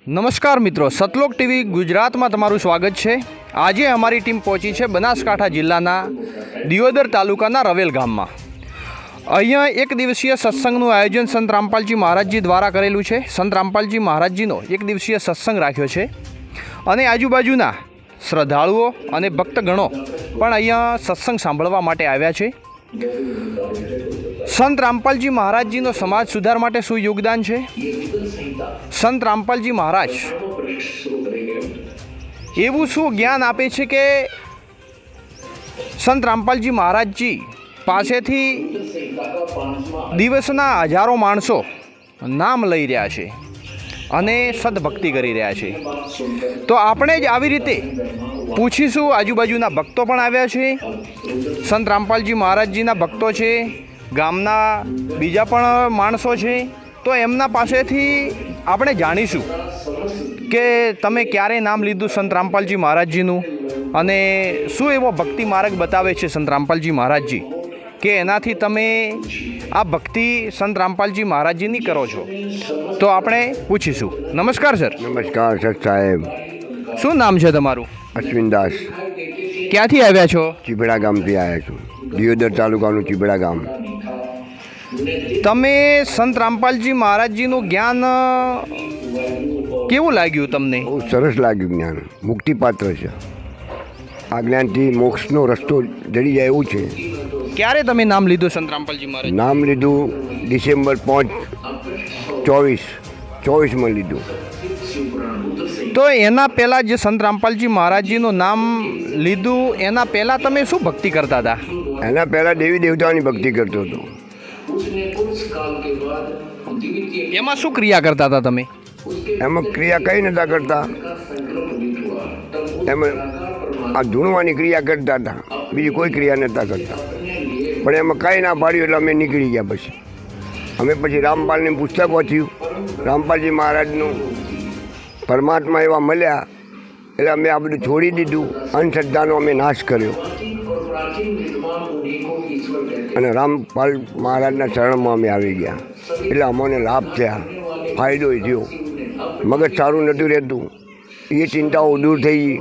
નમસ્કાર મિત્રો, સતલોક ટીવી ગુજરાતમાં તમારું સ્વાગત છે। આજે અમારી ટીમ પહોંચી છે બનાસકાંઠા જિલ્લાના દિયોદર તાલુકાના રવેલ ગામમાં। અહીંયા એક દિવસીય સત્સંગનું આયોજન સંત રામપાલજી મહારાજજી દ્વારા કરેલું છે। સંત રામપાલજી મહારાજજીનો એક દિવસીય સત્સંગ રાખ્યો છે અને આજુબાજુના શ્રદ્ધાળુઓ અને ભક્તગણો પણ અહીંયા સત્સંગ સાંભળવા માટે આવ્યા છે। સંત રામપાલજી મહારાજજીનો સમાજ સુધાર માટે શું યોગદાન છે? સંત રામપાલજી મહારાજ એવું શું જ્ઞાન આપે છે કે સંત રામપાલજી મહારાજજી પાસેથી દિવસના હજારો માણસો નામ લઈ રહ્યા છે અને સદભક્તિ કરી રહ્યા છે। તો આપણે જ આવી રીતે પૂછીશું। આજુબાજુના ભક્તો પણ આવ્યા છે, સંત રામપાલજી મહારાજજીના ભક્તો છે, ગામના બીજા પણ માણસો છે। તો એમના પાસેથી આપણે જાણીશું કે તમે ક્યારે નામ લીધું સંત રામપાલજી મહારાજજીનું અને શું એવો ભક્તિ માર્ગ બતાવે છે સંત રામપાલજી મહારાજજી કે એનાથી તમે આ ભક્તિ સંત રામપાલજી મહારાજજીની કરો છો। તો આપણે પૂછીશું। નમસ્કાર સર। નમસ્કાર સર સાહેબ। શું નામ છે તમારું? અશ્વિનદાસ। ક્યાંથી આવ્યા છો? ચીબડા ગામથી આવ્યા છું, દિયોદર તાલુકાનું ચીબડા ગામ। તમે સંત રામપાલજી મહારાજજીનું જ્ઞાન કેવું લાગ્યું તમને? બહુ સરસ લાગ્યું જ્ઞાન, મુક્તિપાત્ર છે। આ જ્ઞાનથી મોક્ષનો રસ્તો જડી જાય એવું છે। ક્યારે તમે નામ લીધું સંત રામપાલજી મહારાજ? નામ લીધું ડિસેમ્બર 5, 24માં લીધું। તો એના પહેલાં જે સંત રામપાલજી મહારાજજીનું નામ લીધું એના પહેલાં તમે શું ભક્તિ કરતા હતા? એના પહેલાં દેવી દેવતાઓની ભક્તિ કરતો હતો। એમાં શું ક્રિયા કરતા હતા તમે? એમાં ક્રિયા કંઈ નહોતા કરતા, એમાં આ ધૂણવાની ક્રિયા કરતા હતા, બીજી કોઈ ક્રિયા નહોતા કરતા। પણ એમાં કાંઈ ના પાડ્યું એટલે અમે નીકળી ગયા। પછી રામપાલની પુસ્તક વાંચ્યું, રામપાલજી મહારાજનું પરમાત્મા એવા મળ્યા એટલે અમે આ બધું છોડી દીધું, અંધશ્રદ્ધાનો અમે નાશ કર્યો અને રામપાલ મહારાજના શરણમાં અમે આવી ગયા। એટલે અમને લાભ થયા, ફાયદો થયો। મગજ સારું નહોતું રહેતું, એ ચિંતાઓ દૂર થઈ ગઈ,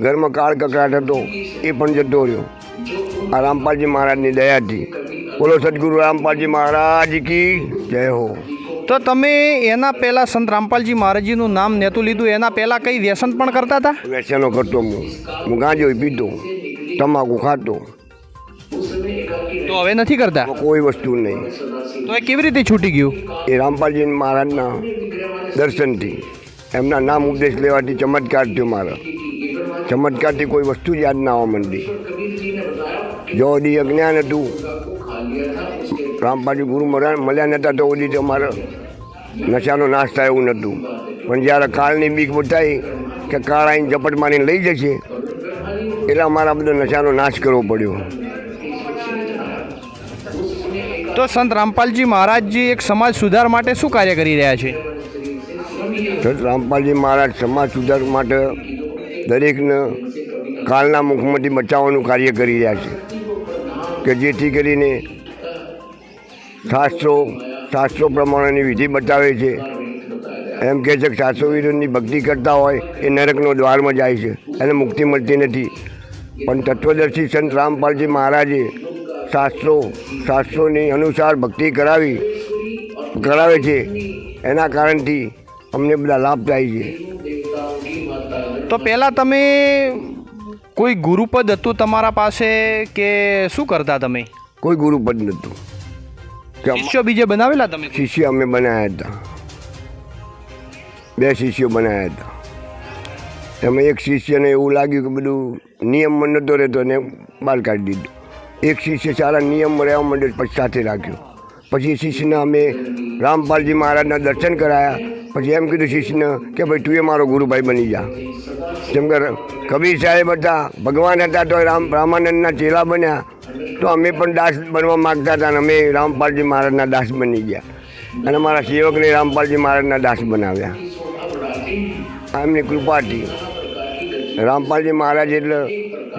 ઘરમાં કાળ કકડાટ હતો એ પણ જતો રહ્યો આ રામપાલજી મહારાજની દયાથી। બોલો સદગુરુ રામપાલજી મહારાજ કી જય હો। તો તમે એના પહેલાં સંત રામપાલજી મહારાજજીનું નામ નહોતું લીધું એના પહેલાં કંઈ વ્યસન પણ કરતા હતા? વ્યસનો કરતો હું ગાંજો પીતો, તમાકુ ખાતો। તો હવે નથી કરતા? કોઈ વસ્તુ નહીં। તો એ કેવી રીતે છૂટી ગયું? એ રામપાલજી મહારાજના દર્શનથી, એમના નામ ઉપદેશ લેવાથી ચમત્કાર થયો મારો। ચમત્કારથી કોઈ વસ્તુ જ યાદ ના આવવા માંડી। જો ઓદી અજ્ઞાન હતું, રામપાલજી ગુરુ મળ્યા નહોતા તો ઓદી તો મારો નશાનો નાશ થાય એવું નહોતું। પણ જ્યારે કાળની બીક બતાવી કે કાળ આવીને ઝપટ મારીને લઈ જશે એટલે અમારા બધો નશાનો નાશ કરવો પડ્યો। તો સંત રામપાલજી મહારાજજી એક સમાજ સુધાર માટે શું કાર્ય કરી રહ્યા છે? સંત રામપાલજી મહારાજ સમાજ સુધાર માટે દરેકને કાળના મુખમાંથી બચાવવાનું કાર્ય કરી રહ્યા છે કે જેથી કરીને શાસ્ત્રો પ્રમાણેની વિધિ બતાવે છે। એમ કહે છે કે શાસ્ત્રો વિરુદ્ધની ભક્તિ કરતા હોય એ નરકનો દ્વારમાં જાય છે, એને મુક્તિ મળતી નથી। પણ તત્વદર્શી સંત રામપાલજી મહારાજે શાસ્ત્રોની અનુસાર ભક્તિ કરાવે છે, એના કારણથી અમને બધા લાભ થાય છે। તો પહેલાં તમે કોઈ ગુરુપદ હતું તમારા પાસે કે શું કરતા તમે? કોઈ ગુરુપદ નહોતું। શિષ્યો બીજે બનાવેલા તમે? શિષ્ય અમે બનાવ્યા હતા, 2 શિષ્યો બનાવ્યા હતા। એમાં એક શિષ્યને એવું લાગ્યું કે બધું નિયમમાં નહોતો રહેતો ને બહાર કાઢી દીધું। એક શિષ્ય સારા નિયમમાં રહેવા માંડ્યો, પછી સાથે રાખ્યો। પછી એ શિષ્યને અમે રામપાલજી મહારાજના દર્શન કરાયા। પછી એમ કીધું શિષ્યને કે ભાઈ તું એ મારો ગુરુભાઈ બની જા। જેમ કે કબીર સાહેબ હતા, ભગવાન હતા, તો રામાનંદના ચેલા બન્યા। તો અમે પણ દાસ બનવા માગતા હતા અને અમે રામપાલજી મહારાજના દાસ બની ગયા અને મારા સેવકને રામપાલજી મહારાજના દાસ બનાવ્યા। એમની કૃપાથી રામપાલજી મહારાજ એટલે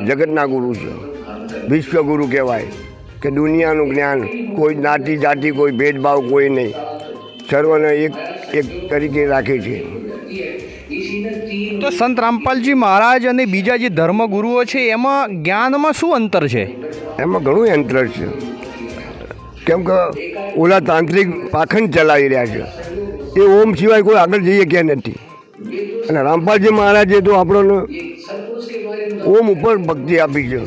જગતના ગુરુ છે, વિશ્વગુરુ કહેવાય। કે દુનિયાનું જ્ઞાન, કોઈ જ્ઞાતિ જાતિ કોઈ ભેદભાવ કોઈ નહીં, સર્વને એક તરીકે રાખે છે. તો સંત રામપાલજી મહારાજ અને બીજા જે ધર્મગુરુઓ છે એમાં જ્ઞાનમાં શું અંતર છે? એમાં ઘણું અંતર છે. કેમ કે ઓલા તાંત્રિક પાખંડ ચલાવી રહ્યા છે, એ ઓમ સિવાય કોઈ આગળ જઈએ ક્યાં નથી. અને રામપાલજી મહારાજે તો આપણને ઓમ ઉપર ભક્તિ આપી છે.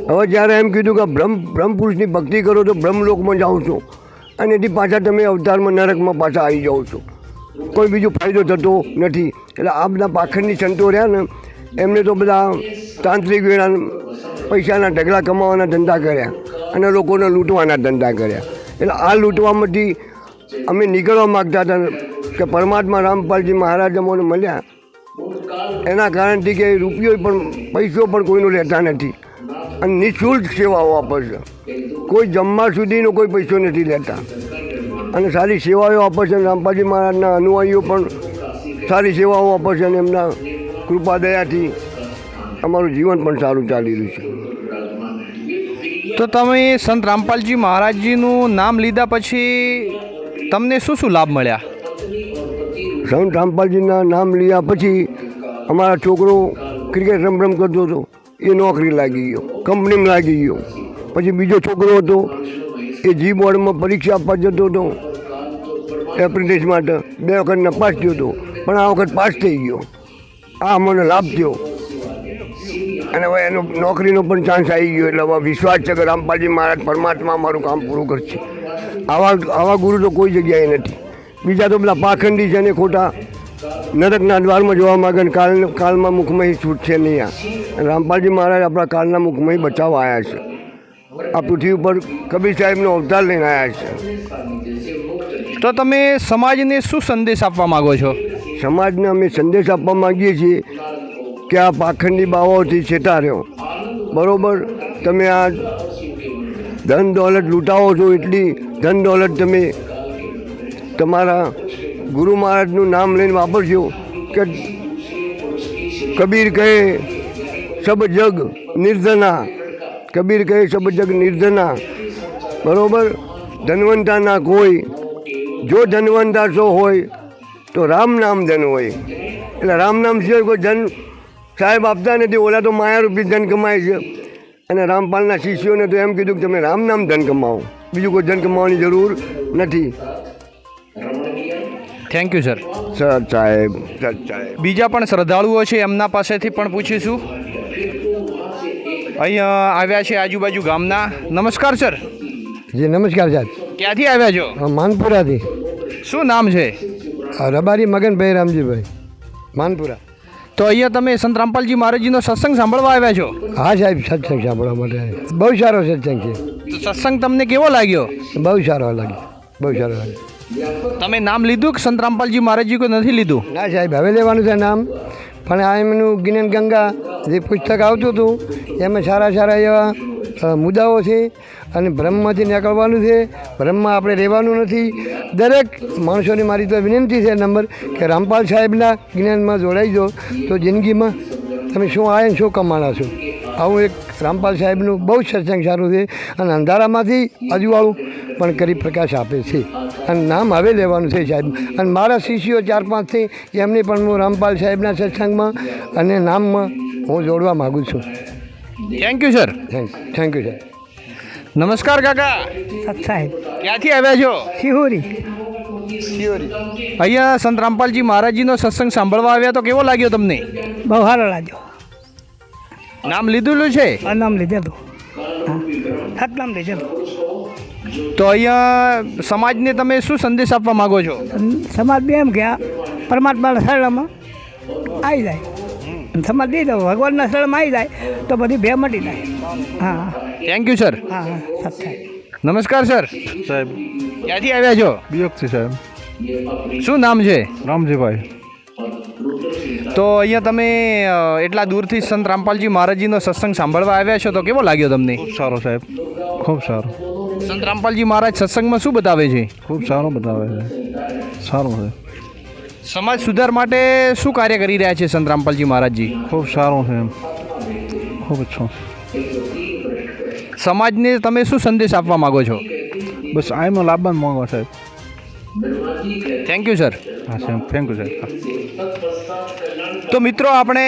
હવે જ્યારે એમ કીધું કે બ્રહ્મ પુરુષની ભક્તિ કરો તો બ્રહ્મલોકમાં જાઓ છો, અને એથી પાછા તમે અવતારમાં નરકમાં પાછા આવી જાઓ છો, કોઈ બીજો ફાયદો થતો નથી. એટલે આ બધા પાખંડની સંતો રહ્યા ને એમને તો બધા તાંત્રિક વેળા પૈસાના ઢગલા કમાવાના ધંધા કર્યા અને લોકોને લૂંટવાના ધંધા કર્યા. એટલે આ લૂંટવામાંથી અમે નીકળવા માગતા હતા કે પરમાત્મા રામપાલજી મહારાજ અમને મળ્યા, એના કારણથી કે રૂપિયો પણ પૈસો પણ કોઈનો લેતા નથી અને નિઃશુલ્ક સેવાઓ આપે છે. કોઈ જમવા સુધીનો કોઈ પૈસો નથી લેતા અને સારી સેવાઓ આપે છે. રામપાલજી મહારાજના અનુયાયીઓ પણ સારી સેવાઓ આપે છે અને એમના કૃપા દયાથી અમારું જીવન પણ સારું ચાલી રહ્યું છે. તો તમે સંત રામપાલજી મહારાજજીનું નામ લીધા પછી તમને શું શું લાભ મળ્યા? સંત રામપાલજીના નામ લીધા પછી અમારા છોકરો ક્રિકેટ રમ કરતો હતો, એ નોકરી લાગી ગયો, કંપનીમાં લાગી ગયો. પછી બીજો છોકરો હતો એ જી બોર્ડમાં પરીક્ષા આપવા જતો હતો એપ્રેન્ટિસ માટે, 2 વખતના પાસ થયો હતો, પણ આ વખત પાસ થઈ ગયો. આ મને લાભ થયો અને હવે એનો નોકરીનો પણ ચાન્સ આવી ગયો. એટલે હવે વિશ્વાસ છે કે રામપાલજી મહારાજ પરમાત્મા મારું કામ પૂરું કરશે. આવા ગુરુ તો કોઈ જગ્યાએ નથી. બીજા તો બધા પાખંડી છે ને ખોટા નરકના દ્વારમાં જોવા માગે ને કાળમાં મુખમાં છૂટશે નહીં. આ રામપાલજી મહારાજ આપણા કાળના મુખમાં બચાવવા આવ્યા છે. આ પૃથ્વી ઉપર કબીર સાહેબનો અવતાર લઈને આવ્યા છે. તો તમે સમાજને શું સંદેશ આપવા માગો છો? સમાજને અમે સંદેશ આપવા માગીએ છીએ કે આ પાખંડી બાવાઓથી છેટા રહ્યો. બરાબર, તમે આ ધન દોલત લૂંટાવો છો, એટલી ધન દોલત તમે તમારા ગુરુ મહારાજનું નામ લઈને વાપરજો. કે કબીર કહે સબ જગ નિર્ધના, કબીર કહે સબ જગ નિર્ધના. બરાબર, ધનવંતા ના કોઈ, જો ધનવંતા સો હોય તો રામ નામ ધન હોય. એટલે રામ નામ સિવાય કોઈ ધન સાહેબ આપતા નથી. ઓલા તો માયારૂપી ધન કમાય છે અને રામપાલના શિષ્યોને તો એમ કીધું કે તમે રામ નામ ધન કમાવો, બીજું કોઈ ધન કમાવાની જરૂર નથી. Thank you sir. સર સાહેબ, સર સાહેબ. બીજા પણ શ્રદ્ધાળુઓ છે, એમના પાસેથી પણ પૂછીશું. અહીંયા આવ્યા છે આજુબાજુ ગામના. નમસ્કાર સર. જી નમસ્કાર સાહેબ. ક્યાંથી આવ્યા છો? માનપુરાથી. શું નામ છે? રબારી મગનભાઈ રામજીભાઈ, માનપુરા. તો અહીંયા તમે સંત રામપાલજી મહારાજજીનો સત્સંગ સાંભળવા આવ્યા છો? હા સાહેબ, સત્સંગ સાંભળવા માટે બહુ સારો સત્સંગ છે. તો સત્સંગ તમને કેવો લાગ્યો? બહુ સારો લાગ્યો, બહુ સારો લાગ્યો. તમે નામ લીધું કે સંત રામપાલજી મહારાજજી કોઈ નથી લીધું? ના સાહેબ, હવે લેવાનું છે નામ. પણ આ એમનું જ્ઞાન ગંગા જે પુસ્તક આવતું હતું એમાં સારા સારા એવા મુદ્દાઓ છે અને બ્રહ્મમાંથી નીકળવાનું છે. બ્રહ્મ આપણે રહેવાનું નથી. દરેક માણસોની મારી તો વિનંતી છે નંબર કે રામપાલ સાહેબના જ્ઞાનમાં જોડાઈ દો તો જિંદગીમાં તમે શું આવે ને શું કમાણા છો. આવું એક રામપાલ સાહેબનું બહુ જ સત્સંગ સારું છે અને અંધારામાંથી અજવાળું પણ કરી પ્રકાશ આપે છે. અને નામ હવે લેવાનું છે સાહેબ. અને મારા શિષ્યો 4-5 છે એમને પણ હું રામપાલ સાહેબના સત્સંગમાં અને નામમાં હું જોડવા માગું છું. Thank you sir. Thank you sir. નમસ્કાર કાકા. સાહેબ ક્યાંથી આવ્યા છો? શિહોરી. અહીંયા સંત રામપાલજી મહારાજજીનો સત્સંગ સાંભળવા આવ્યા તો કેવો લાગ્યો તમને? બહુ સારો લાગ્યો. નામ લીધેલું છે? આ નામ લીધેલું, સતનામ લીધેલું. તો અહીંયા સમાજને તમે શું સંદેશ આપવા માગો છો? સમાજ બી એમ કે આ પરમાત્માના શરણમાં આવી જાય. સમાજ દઈ દો ભગવાનના શરણમાં આવી જાય તો બધી ભે મટી જાય. હા થેન્ક યુ સર. હા હા સાહેબ. નમસ્કાર સર. સાહેબ ક્યાંથી આવ્યા છો? બિયોગથી સાહેબ. શું નામ છે? રામજીભાઈ. તો અહીંયા તમે એટલા દૂરથી સંત રામપાલજી મહારાજજીનો સત્સંગ સાંભળવા આવ્યા છો તો કેવો લાગ્યો તમને? ખૂબ સારો સાહેબ, ખૂબ સારો. સંત રામપાલજી મહારાજ સત્સંગમાં શું બતાવે છે? ખૂબ સારો બતાવે છે, સારું છે. સમાજ સુધાર માટે શું કાર્ય કરી રહ્યા છે સંત રામપાલજી મહારાજજી? ખૂબ સારું છે એમ, ખૂબ અચ્છો. સમાજને તમે શું સંદેશ આપવા માગો છો? બસ આઈમાં લાભવાન માંગો સાહેબ. Thank you sir. હા સાહેબ, થેન્ક યુ સાહેબ. તો મિત્રો આપણે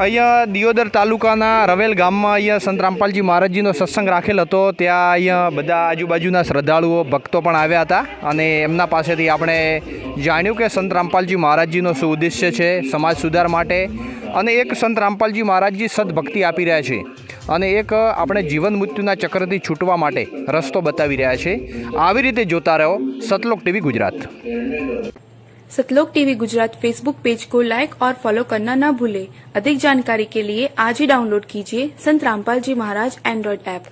અહીંયા દિયોદર તાલુકાના રવેલ ગામમાં અહીંયા સંત રામપાલજી મહારાજજીનો સત્સંગ રાખેલ હતો. ત્યાં અહીંયા બધા આજુબાજુના શ્રદ્ધાળુઓ ભક્તો પણ આવ્યા હતા અને એમના પાસેથી આપણે જાણ્યું કે સંત રામપાલજી મહારાજજીનો શું ઉદ્દેશ્ય છે સમાજ સુધાર માટે, અને એક સંત રામપાલજી મહારાજજી સદભક્તિ આપી રહ્યા છે અને એક આપણે જીવન મૃત્યુના ચક્રથી છૂટવા માટે રસ્તો બતાવી રહ્યા છે. આવી રીતે જોતા રહો सतलोक टीवी गुजरात. सतलोक टीवी गुजरात फेसबुक पेज को लाइक और फॉलो करना न भूलें. अधिक जानकारी के लिए आज ही डाउनलोड कीजिए संत रामपाल जी महाराज एंड्रॉइड ऐप.